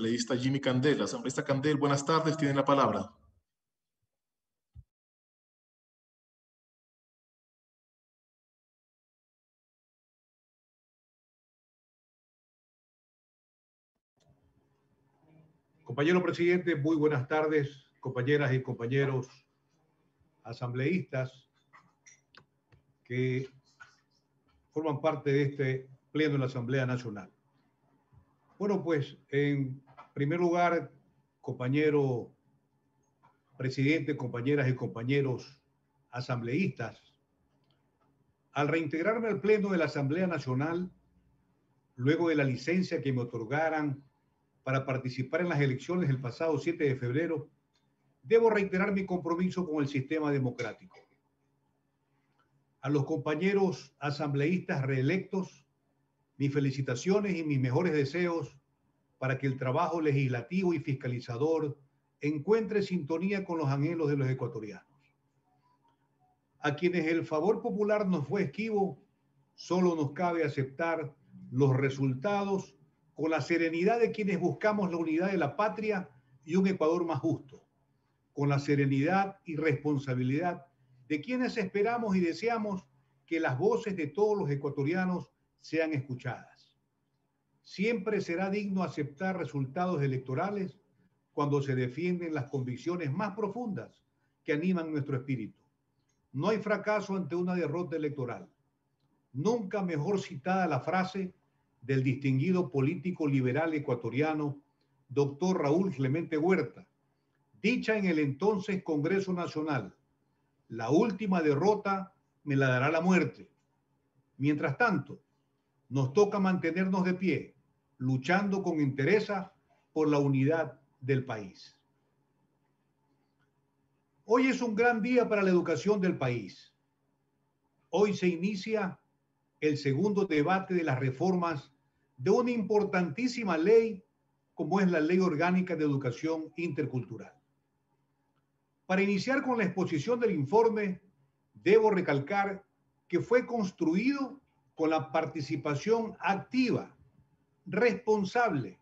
asambleísta Jimmy Candel. Asambleísta Candel, buenas tardes, tiene la palabra. Compañero presidente, muy buenas tardes, compañeras y compañeros asambleístas que forman parte de este pleno de la Asamblea Nacional. Bueno, pues en primer lugar, compañero presidente, compañeras y compañeros asambleístas, al reintegrarme al pleno de la Asamblea Nacional, luego de la licencia que me otorgaran para participar en las elecciones el pasado 7 de febrero, debo reiterar mi compromiso con el sistema democrático. A los compañeros asambleístas reelectos, mis felicitaciones y mis mejores deseos para que el trabajo legislativo y fiscalizador encuentre sintonía con los anhelos de los ecuatorianos. A quienes el favor popular nos fue esquivo, solo nos cabe aceptar los resultados con la serenidad de quienes buscamos la unidad de la patria y un Ecuador más justo, con la serenidad y responsabilidad de quienes esperamos y deseamos que las voces de todos los ecuatorianos sean escuchadas. Siempre será digno aceptar resultados electorales cuando se defienden las convicciones más profundas que animan nuestro espíritu. No hay fracaso ante una derrota electoral. Nunca mejor citada la frase del distinguido político liberal ecuatoriano, doctor Raúl Clemente Huerta, dicha en el entonces Congreso Nacional: la última derrota me la dará la muerte. Mientras tanto, nos toca mantenernos de pie, luchando con entereza por la unidad del país. Hoy es un gran día para la educación del país. Hoy se inicia el segundo debate de las reformas de una importantísima ley como es la Ley Orgánica de Educación Intercultural. Para iniciar con la exposición del informe, debo recalcar que fue construido con la participación activa, responsable,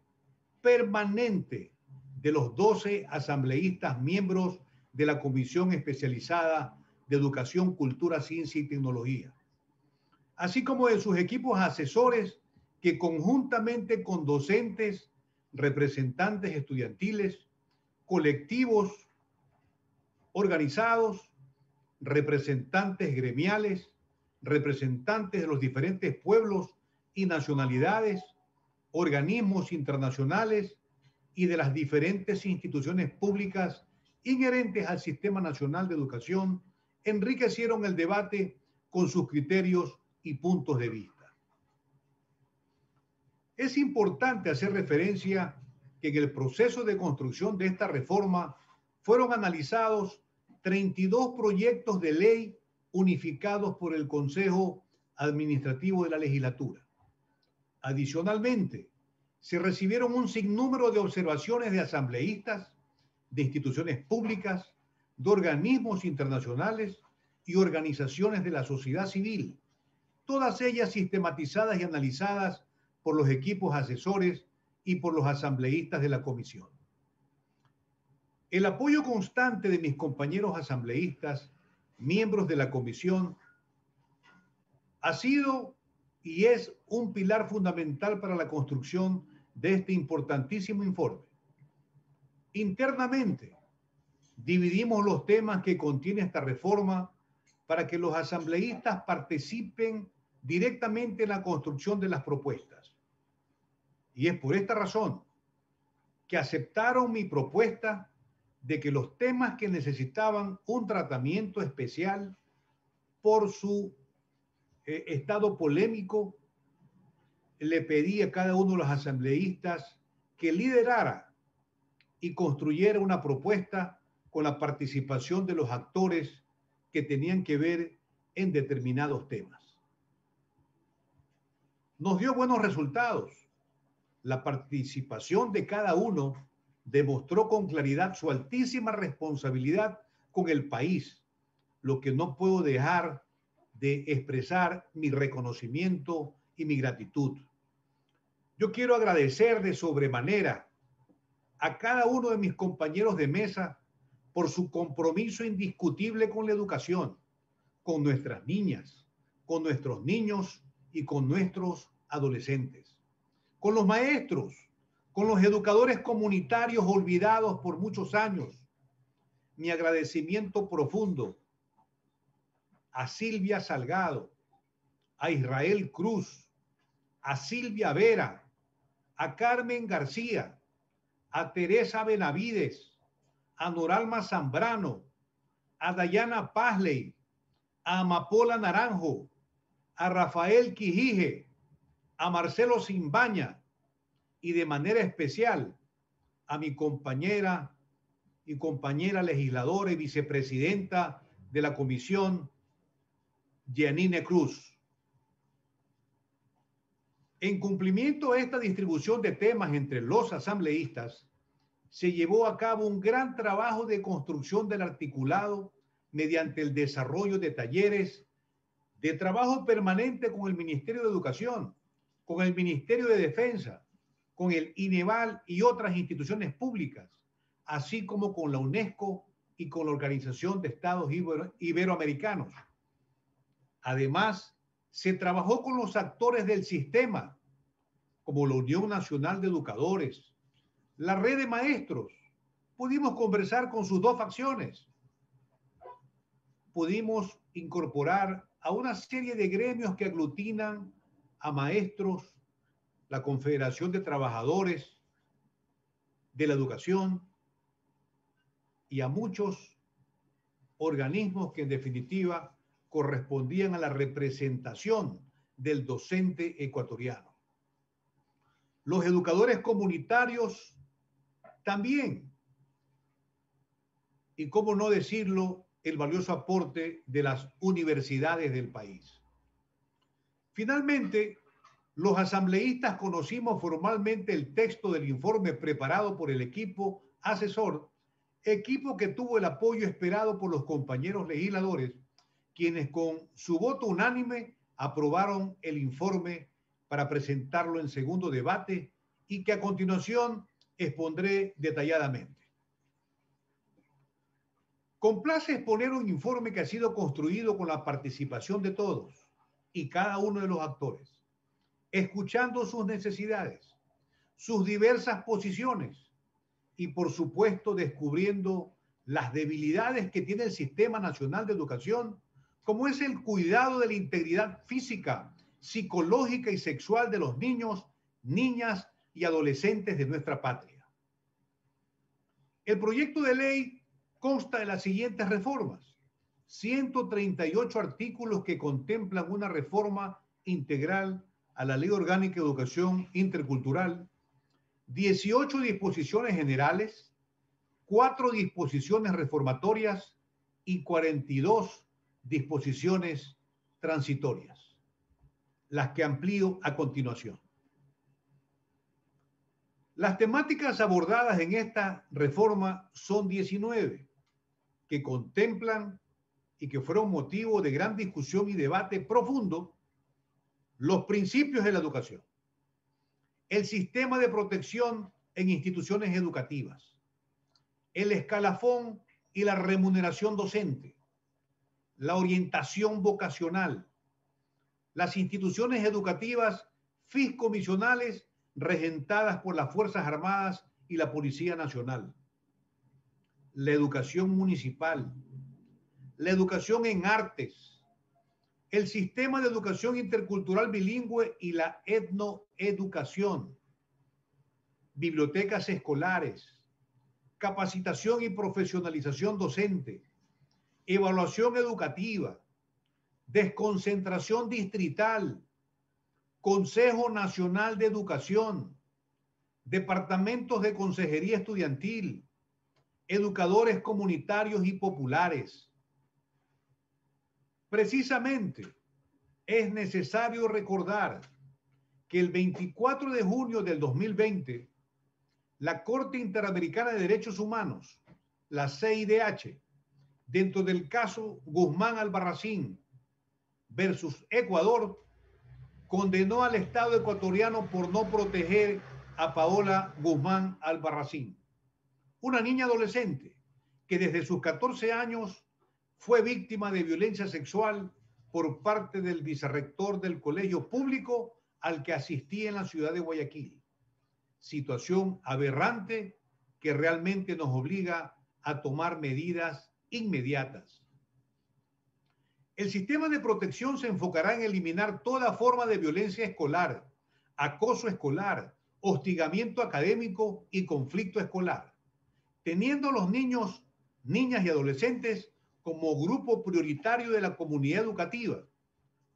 permanente de los 12 asambleístas miembros de la Comisión Especializada de Educación, Cultura, Ciencia y Tecnología, así como de sus equipos asesores que conjuntamente con docentes, representantes estudiantiles, colectivos organizados, representantes gremiales, representantes de los diferentes pueblos y nacionalidades, organismos internacionales y de las diferentes instituciones públicas inherentes al Sistema Nacional de Educación, enriquecieron el debate con sus criterios y puntos de vista. Es importante hacer referencia que en el proceso de construcción de esta reforma fueron analizados 32 proyectos de ley unificados por el Consejo Administrativo de la Legislatura. Adicionalmente, se recibieron un sinnúmero de observaciones de asambleístas, de instituciones públicas, de organismos internacionales y organizaciones de la sociedad civil, todas ellas sistematizadas y analizadas por los equipos asesores y por los asambleístas de la comisión. El apoyo constante de mis compañeros asambleístas, miembros de la comisión, ha sido y es un pilar fundamental para la construcción de este importantísimo informe. Internamente, dividimos los temas que contiene esta reforma para que los asambleístas participen directamente en la construcción de las propuestas. Y es por esta razón que aceptaron mi propuesta de que los temas que necesitaban un tratamiento especial por su estado polémico, le pedí a cada uno de los asambleístas que liderara y construyera una propuesta con la participación de los actores que tenían que ver en determinados temas. Nos dio buenos resultados. La participación de cada uno demostró con claridad su altísima responsabilidad con el país, lo que no puedo dejar de expresar mi reconocimiento y mi gratitud. Yo quiero agradecer de sobremanera a cada uno de mis compañeros de mesa por su compromiso indiscutible con la educación, con nuestras niñas, con nuestros niños y con nuestros adolescentes, con los maestros, con los educadores comunitarios olvidados por muchos años. Mi agradecimiento profundo a Silvia Salgado, a Israel Cruz, a Silvia Vera, a Carmen García, a Teresa Benavides, a Noralma Zambrano, a Dayana Pazley, a Amapola Naranjo, a Rafael Quijije, a Marcelo Simbaña y de manera especial a mi compañera y compañera legisladora y vicepresidenta de la comisión, Yanine Cruz. En cumplimiento a esta distribución de temas entre los asambleístas, se llevó a cabo un gran trabajo de construcción del articulado mediante el desarrollo de talleres de trabajo permanente con el Ministerio de Educación, con el Ministerio de Defensa, con el INEVAL y otras instituciones públicas, así como con la UNESCO y con la Organización de Estados Iberoamericanos. Además, se trabajó con los actores del sistema, como la Unión Nacional de Educadores, la Red de Maestros. Pudimos conversar con sus dos facciones. Pudimos incorporar a una serie de gremios que aglutinan a maestros, la Confederación de Trabajadores de la Educación y a muchos organismos que en definitiva correspondían a la representación del docente ecuatoriano. Los educadores comunitarios también, y cómo no decirlo, el valioso aporte de las universidades del país. Finalmente, los asambleístas conocimos formalmente el texto del informe preparado por el equipo asesor, equipo que tuvo el apoyo esperado por los compañeros legisladores, quienes con su voto unánime aprobaron el informe para presentarlo en segundo debate y que a continuación expondré detalladamente. Complace exponer un informe que ha sido construido con la participación de todos y cada uno de los actores, escuchando sus necesidades, sus diversas posiciones y, por supuesto, descubriendo las debilidades que tiene el Sistema Nacional de Educación, como es el cuidado de la integridad física, psicológica y sexual de los niños, niñas y adolescentes de nuestra patria. El proyecto de ley consta de las siguientes reformas: 138 artículos que contemplan una reforma integral a la Ley Orgánica de Educación Intercultural, 18 disposiciones generales, 4 disposiciones reformatorias y 42 disposiciones transitorias, las que amplío a continuación. Las temáticas abordadas en esta reforma son 19, que contemplan y que fueron motivo de gran discusión y debate profundo: los principios de la educación, el sistema de protección en instituciones educativas, el escalafón y la remuneración docente, la orientación vocacional, las instituciones educativas fiscomisionales regentadas por las Fuerzas Armadas y la Policía Nacional, la educación municipal, la educación en artes, el sistema de educación intercultural bilingüe y la etnoeducación, bibliotecas escolares, capacitación y profesionalización docente, evaluación educativa, desconcentración distrital, Consejo Nacional de Educación, departamentos de consejería estudiantil, educadores comunitarios y populares. Precisamente, es necesario recordar que el 24 de junio del 2020, la Corte Interamericana de Derechos Humanos, la CIDH, dentro del caso Guzmán Albarracín versus Ecuador, condenó al Estado ecuatoriano por no proteger a Paola Guzmán Albarracín. una niña adolescente que desde sus 14 años fue víctima de violencia sexual por parte del vicerrector del colegio público al que asistía en la ciudad de Guayaquil. Situación aberrante que realmente nos obliga a tomar medidas inmediatas. El sistema de protección se enfocará en eliminar toda forma de violencia escolar, acoso escolar, hostigamiento académico y conflicto escolar, teniendo a los niños, niñas y adolescentes como grupo prioritario de la comunidad educativa.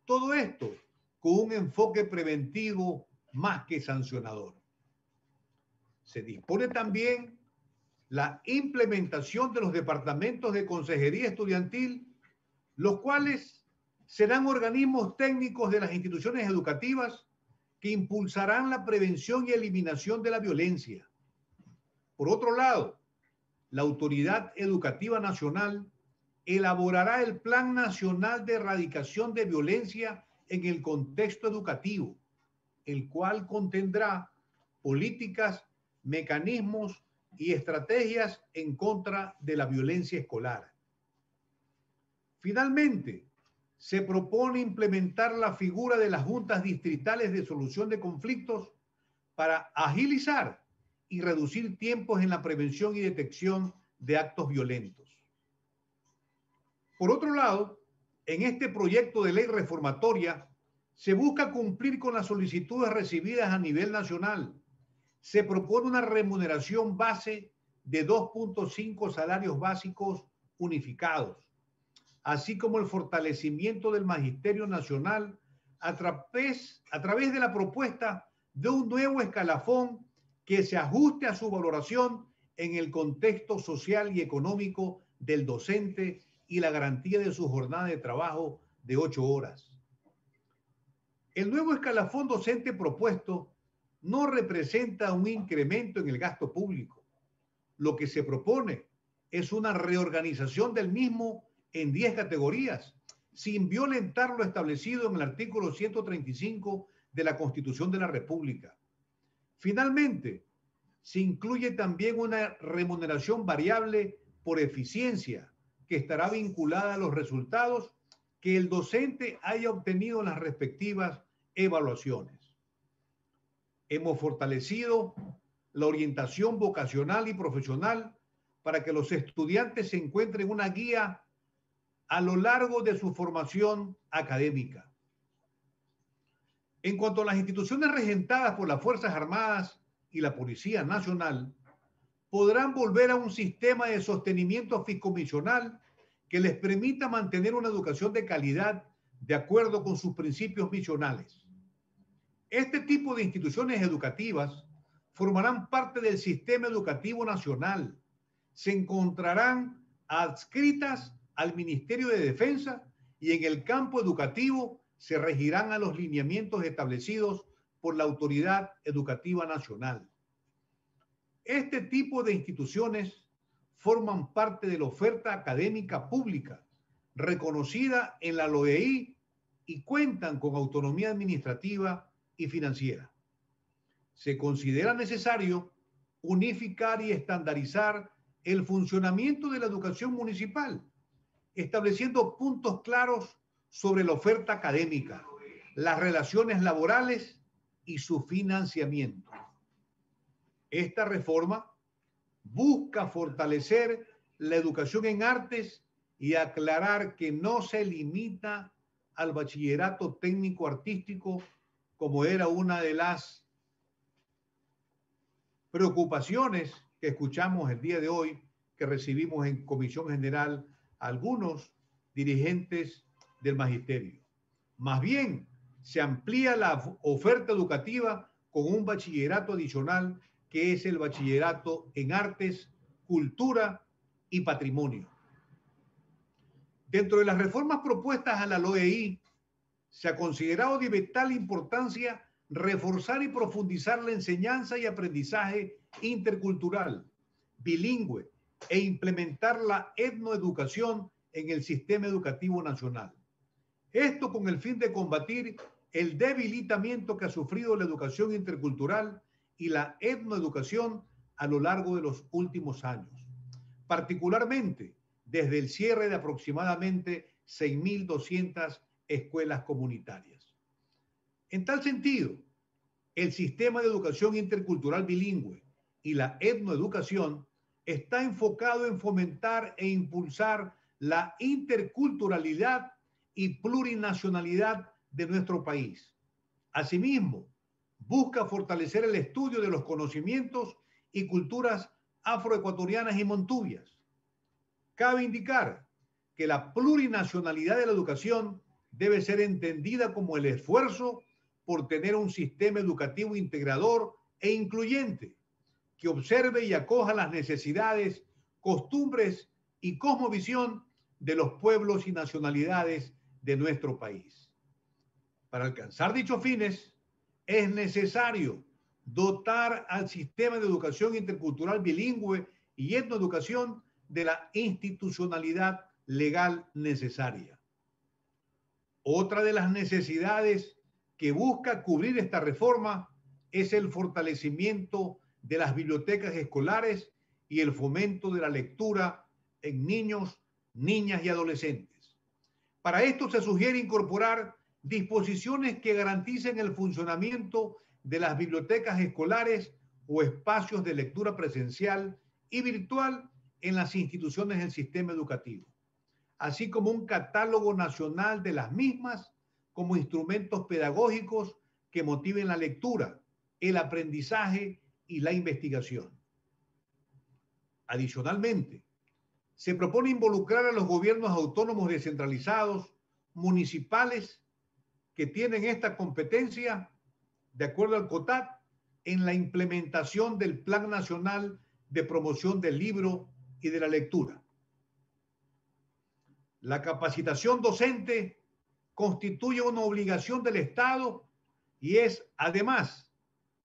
Todo esto con un enfoque preventivo más que sancionador. Se dispone también la implementación de los departamentos de consejería estudiantil, los cuales serán organismos técnicos de las instituciones educativas que impulsarán la prevención y eliminación de la violencia. Por otro lado, la Autoridad Educativa Nacional elaborará el Plan Nacional de Erradicación de Violencia en el contexto educativo, el cual contendrá políticas, mecanismos y estrategias en contra de la violencia escolar. Finalmente, se propone implementar la figura de las juntas distritales de solución de conflictos para agilizar y reducir tiempos en la prevención y detección de actos violentos. Por otro lado, en este proyecto de ley reformatoria se busca cumplir con las solicitudes recibidas a nivel nacional. Se propone una remuneración base de 2.5 salarios básicos unificados, así como el fortalecimiento del Magisterio Nacional a través de la propuesta de un nuevo escalafón que se ajuste a su valoración en el contexto social y económico del docente y la garantía de su jornada de trabajo de 8 horas. El nuevo escalafón docente propuesto no representa un incremento en el gasto público. Lo que se propone es una reorganización del mismo en 10 categorías, sin violentar lo establecido en el artículo 135 de la Constitución de la República. Finalmente, se incluye también una remuneración variable por eficiencia que estará vinculada a los resultados que el docente haya obtenido en las respectivas evaluaciones. Hemos fortalecido la orientación vocacional y profesional para que los estudiantes se encuentren una guía a lo largo de su formación académica. En cuanto a las instituciones regentadas por las Fuerzas Armadas y la Policía Nacional, podrán volver a un sistema de sostenimiento fiscomisional que les permita mantener una educación de calidad de acuerdo con sus principios misionales. Este tipo de instituciones educativas formarán parte del sistema educativo nacional. Se encontrarán adscritas al Ministerio de Defensa y en el campo educativo se regirán a los lineamientos establecidos por la Autoridad Educativa Nacional. Este tipo de instituciones forman parte de la oferta académica pública reconocida en la LOEI y cuentan con autonomía administrativa y financiera. Se considera necesario unificar y estandarizar el funcionamiento de la educación municipal, estableciendo puntos claros sobre la oferta académica, las relaciones laborales y su financiamiento. Esta reforma busca fortalecer la educación en artes y aclarar que no se limita al bachillerato técnico artístico, como era una de las preocupaciones que escuchamos el día de hoy, que recibimos en Comisión General algunos dirigentes del magisterio. Más bien, se amplía la oferta educativa con un bachillerato adicional que es el bachillerato en artes, cultura y patrimonio. Dentro de las reformas propuestas a la LOEI, se ha considerado de vital importancia reforzar y profundizar la enseñanza y aprendizaje intercultural, bilingüe, e implementar la etnoeducación en el sistema educativo nacional. Esto con el fin de combatir el debilitamiento que ha sufrido la educación intercultural y la etnoeducación a lo largo de los últimos años, particularmente desde el cierre de aproximadamente 6.200 escuelas comunitarias. En tal sentido, el sistema de educación intercultural bilingüe y la etnoeducación está enfocado en fomentar e impulsar la interculturalidad y plurinacionalidad de nuestro país. Asimismo, busca fortalecer el estudio de los conocimientos y culturas afroecuatorianas y montubias. Cabe indicar que la plurinacionalidad de la educación debe ser entendida como el esfuerzo por tener un sistema educativo integrador e incluyente que observe y acoja las necesidades, costumbres y cosmovisión de los pueblos y nacionalidades de nuestro país. Para alcanzar dichos fines, es necesario dotar al sistema de educación intercultural bilingüe y etnoeducación de la institucionalidad legal necesaria. Otra de las necesidades que busca cubrir esta reforma es el fortalecimiento de las bibliotecas escolares y el fomento de la lectura en niños, niñas y adolescentes. Para esto se sugiere incorporar disposiciones que garanticen el funcionamiento de las bibliotecas escolares o espacios de lectura presencial y virtual en las instituciones del sistema educativo, así como un catálogo nacional de las mismas como instrumentos pedagógicos que motiven la lectura, el aprendizaje y la investigación. Adicionalmente, se propone involucrar a los gobiernos autónomos descentralizados, municipales, que tienen esta competencia, de acuerdo al COTAD, en la implementación del Plan Nacional de Promoción del Libro y de la Lectura. La capacitación docente constituye una obligación del Estado y es, además,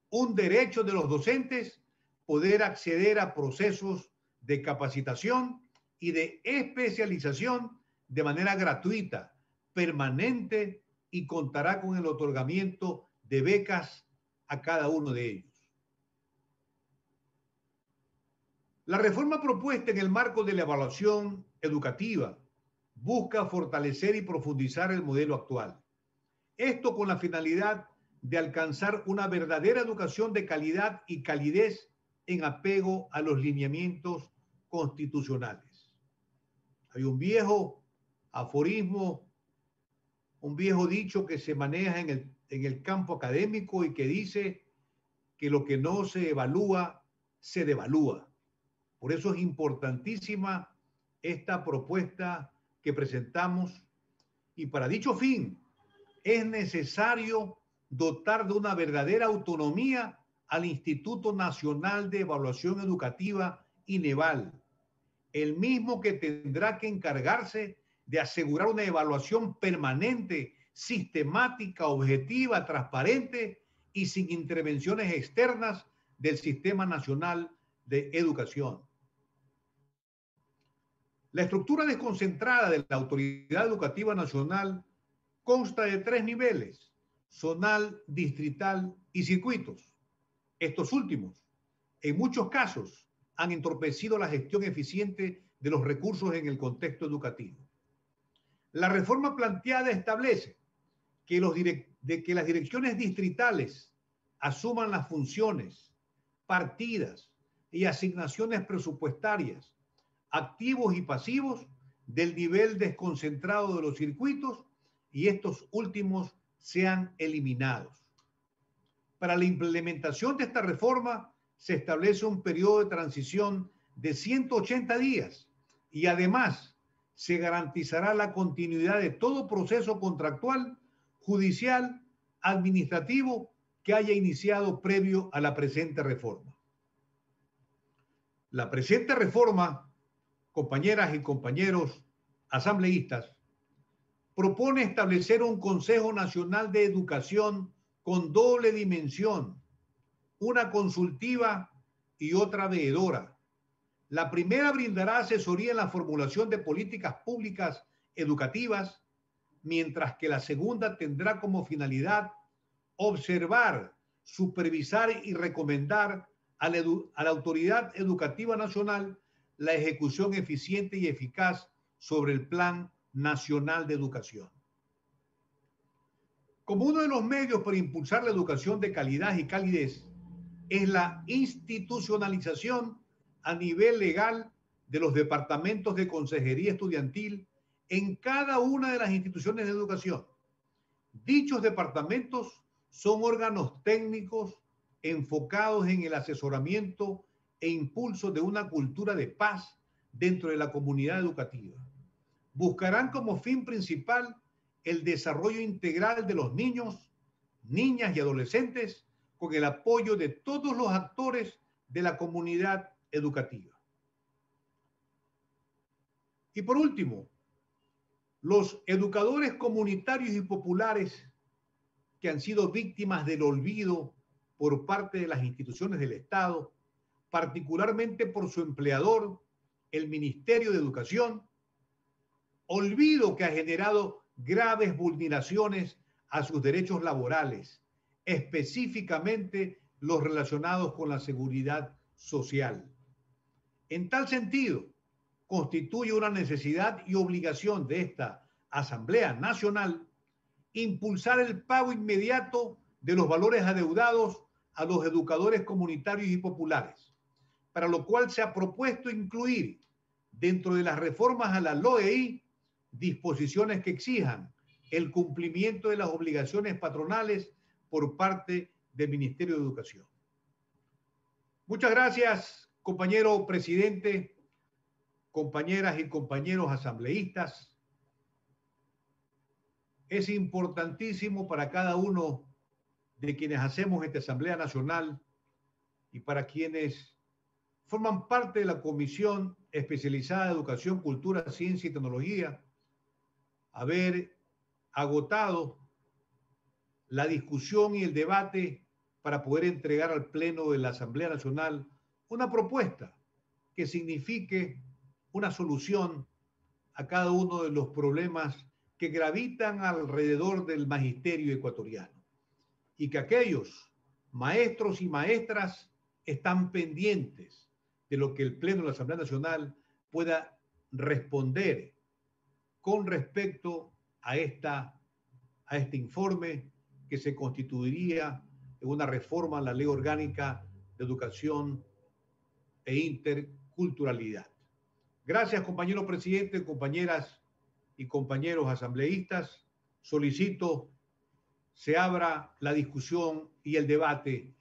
un derecho de los docentes poder acceder a procesos de capacitación y de especialización de manera gratuita, permanente y contará con el otorgamiento de becas a cada uno de ellos. La reforma propuesta en el marco de la evaluación educativa busca fortalecer y profundizar el modelo actual. Esto con la finalidad de alcanzar una verdadera educación de calidad y calidez en apego a los lineamientos constitucionales. Hay un viejo aforismo, un viejo dicho que se maneja en el campo académico y que dice que lo que no se evalúa, se devalúa. Por eso es importantísima esta propuesta que presentamos y para dicho fin es necesario dotar de una verdadera autonomía al Instituto Nacional de Evaluación Educativa, INEVAL, el mismo que tendrá que encargarse de asegurar una evaluación permanente, sistemática, objetiva, transparente y sin intervenciones externas del Sistema Nacional de Educación. La estructura desconcentrada de la Autoridad Educativa Nacional consta de 3 niveles: zonal, distrital y circuitos. Estos últimos, en muchos casos, han entorpecido la gestión eficiente de los recursos en el contexto educativo. La reforma planteada establece que las direcciones distritales asuman las funciones, partidas y asignaciones presupuestarias, activos y pasivos del nivel desconcentrado de los circuitos y estos últimos sean eliminados. Para la implementación de esta reforma se establece un periodo de transición de 180 días y además se garantizará la continuidad de todo proceso contractual, judicial, administrativo que haya iniciado previo a la presente reforma. La presente reforma, compañeras y compañeros asambleístas, propone establecer un Consejo Nacional de Educación con doble dimensión, una consultiva y otra veedora. La primera brindará asesoría en la formulación de políticas públicas educativas, mientras que la segunda tendrá como finalidad observar, supervisar y recomendar a la Autoridad Educativa Nacional la ejecución eficiente y eficaz sobre el Plan Nacional de Educación. Como uno de los medios para impulsar la educación de calidad y calidez es la institucionalización a nivel legal de los departamentos de consejería estudiantil en cada una de las instituciones de educación. Dichos departamentos son órganos técnicos enfocados en el asesoramiento e impulso de una cultura de paz dentro de la comunidad educativa. Buscarán como fin principal el desarrollo integral de los niños, niñas y adolescentes con el apoyo de todos los actores de la comunidad educativa. Y por último, los educadores comunitarios y populares que han sido víctimas del olvido por parte de las instituciones del Estado, particularmente por su empleador, el Ministerio de Educación, olvido que ha generado graves vulneraciones a sus derechos laborales, específicamente los relacionados con la seguridad social. En tal sentido, constituye una necesidad y obligación de esta Asamblea Nacional impulsar el pago inmediato de los valores adeudados a los educadores comunitarios y populares, para lo cual se ha propuesto incluir dentro de las reformas a la LOEI disposiciones que exijan el cumplimiento de las obligaciones patronales por parte del Ministerio de Educación. Muchas gracias, compañero presidente, compañeras y compañeros asambleístas. Es importantísimo para cada uno de quienes hacemos esta Asamblea Nacional y para quienes forman parte de la Comisión Especializada de Educación, Cultura, Ciencia y Tecnología, haber agotado la discusión y el debate para poder entregar al Pleno de la Asamblea Nacional una propuesta que signifique una solución a cada uno de los problemas que gravitan alrededor del magisterio ecuatoriano y que aquellos maestros y maestras están pendientes de lo que el Pleno de la Asamblea Nacional pueda responder con respecto a este informe que se constituiría en una reforma a la Ley Orgánica de Educación e Interculturalidad. Gracias, compañero presidente, compañeras y compañeros asambleístas. Solicito se abra la discusión y el debate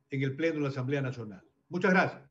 en el Pleno de la Asamblea Nacional. Muchas gracias.